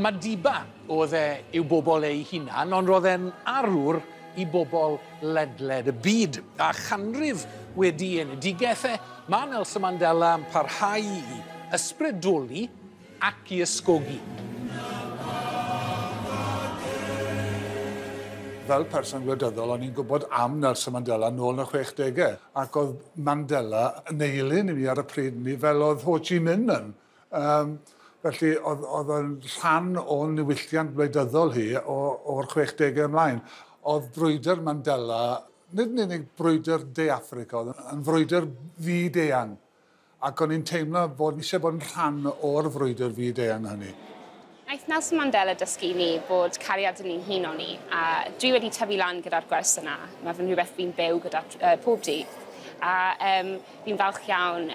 Madiba oedd i'w bobl ei hunan, ond roedd e'n arwr I bobl ledled y byd. A chanrif wedi enedigaethau, mae Nelson Mandela yn parhau I ysbrydoli ac I ysgogi. Fel person gwleidyddol, o'n i'n gwybod am Nelson Mandela nôl yn y 60au. Ac oedd Mandela yn eilyn I mi ar y pryd ni fel oedd Ho Chi Minh yn. Felly oedd yn rhan o niwylliant gwleidyddol hi o'r 60au ymlaen. Oedd brwydr Mandela, nid yn unig brwydr De Affrica, oedd yn frwydr fyd-eang. Ac o'n i'n teimlo bod ni eisiau bod yn rhan o'r frwydr fyd-eang hynny. Naeth Nelson Mandela dysgu ni bod cariad yn ein hun o'n ni, a dwi wedi tyfu lan gyda'r gwers yna. Mae fe'n rhywbeth fi'n byw gyda pob dydd. A fi'n falch iawn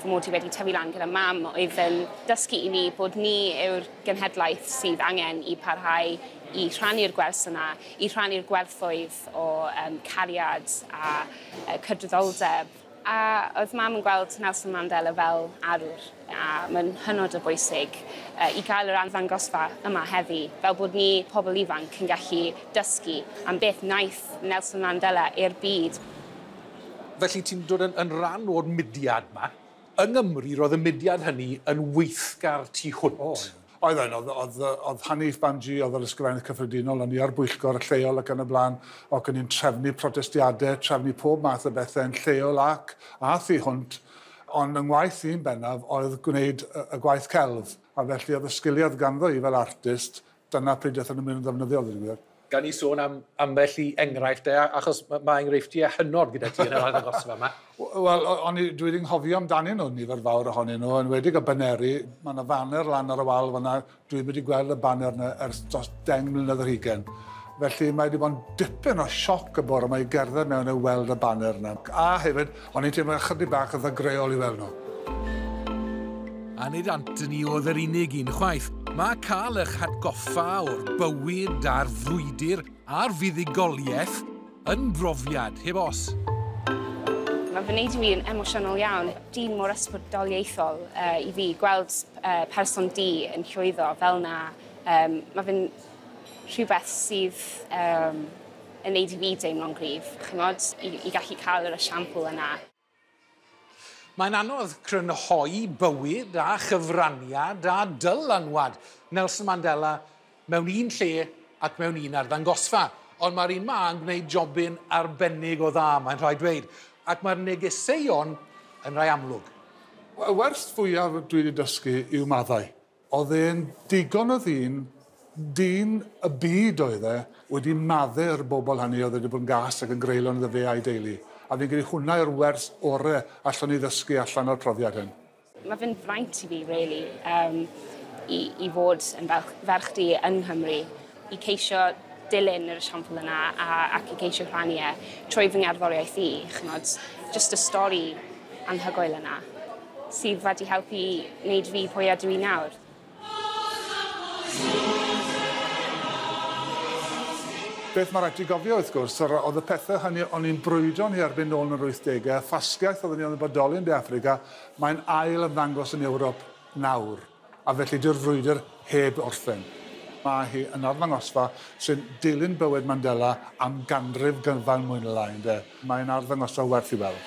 fy mod I wedi tyfu lan gyda mam oedd yn dysgu I ni bod ni yw'r genhedlaeth sydd angen I parhau I rhannu'r gwers yna, I rhannu'r gwerthoedd o cariad a cydraddoldeb. A oedd mam yn gweld Nelson Mandela fel arwr, a mae'n hynod o bwysig I gael yr arddangosfa yma heddi, fel bod ni pobl ifanc yn gallu dysgu am beth wnaeth Nelson Mandela i'r byd. Felly ti'n dod yn rhan o'r mudiad yma. Yng Nghymru, roedd y mudiad hynny yn weithgar tu hwnt. Oedd Hanif Banji, oedd yr ysgrifennydd cyffredinol, o'n I ar bwyllgor y lleol ac yn y blaen, ac o'n i'n trefnu protestiadau, trefnu pob math o bethau'n lleol ac a thu hwnt. Ond yng ngwaith i'n bennaf oedd gwneud y gwaith celf. A felly oedd y sgiliad ganddo I fel artist, dyna pryd oedd yn mynd yn ddefnyddiol, dwi'n gwybod. Gan I sôn ambell I enghraifft, achos mae enghreifftiau hynod gyda ti yn yr arddangosfa yma. Wel, dwi wedi'n nghofio amdanyn nhw, nifer fawr ohonyn nhw, yn wedi y Baneri, mae yna faner lan ar y wal fanna, dwi wedi gweld y baner yna ers dros 10 mlynedd yr hugain. Felly mae wedi bod yn dipyn o sioc y bore mae I gerdded mewn I weld y baner yna. A hefyd, o'n i'n teimlo chydig bach o ddagreol I weld nhw. A nid Anthony oedd yr unig un chwaith. Mae cael eich hatgoffa o'r bywyd a'r frwydr a'r fuddugoliaeth yn brofiad heb os. Mae fe'n neud I fi yn emosiynol iawn. Dyn mor ysbrydoliaethol I fi gweld person di yn llwyddo fel na. Mae fe'n rhywbeth sydd yn neud I fi deimlo'n gryf. Chymod, I gallu cael yr esiampl yna. Mae'n anodd crynhoi bywyd a chyfraniad a dylanwad Nelson Mandela mewn un lle ac mewn un arddangosfa. Ond mae'r un ma yn gwneud jobyn arbennig o dda, mae'n rhaid dweud. Ac mae'r negeseuon yn rhai amlwg. Y wers fwyaf dwi wedi dysgu yw maddau. Oedd e'n digon o ddyn y byd oedd wedi maddu'r bobl hynny oedd wedi bod yn gas ac yn greulon iddo fe a'i deulu. A fi'n credu hwnna yw'r wers orau allwn ni ddysgu allan o'r profiad hyn. Mae fe'n fraint I fi, really, I fod yn ferch di yng Nghymru, I ceisio dilyn yr esiampl yna ac I ceisio rhannu trwy fy ngerddoriaeth I, chymod, just y stori anhygoel yna, sydd wedi helpu wneud fi pwy ydw I nawr. Beth mae rhaid I gofio, wrth gwrs, oedd y pethau hynny o'n i'n brwydro ni erbyn nôl yn yr 80au, ffasgiaeth oedden ni yn y bodoli yn De Affrica, mae'n ail ymddangos yn Ewrop nawr, a felly dyw'r frwydr heb orffen. Mae hi yn arddangosfa sy'n dilyn bywyd Mandela am ganrif gyfan mwy na lai. Mae'n arddangosfa werth I weld.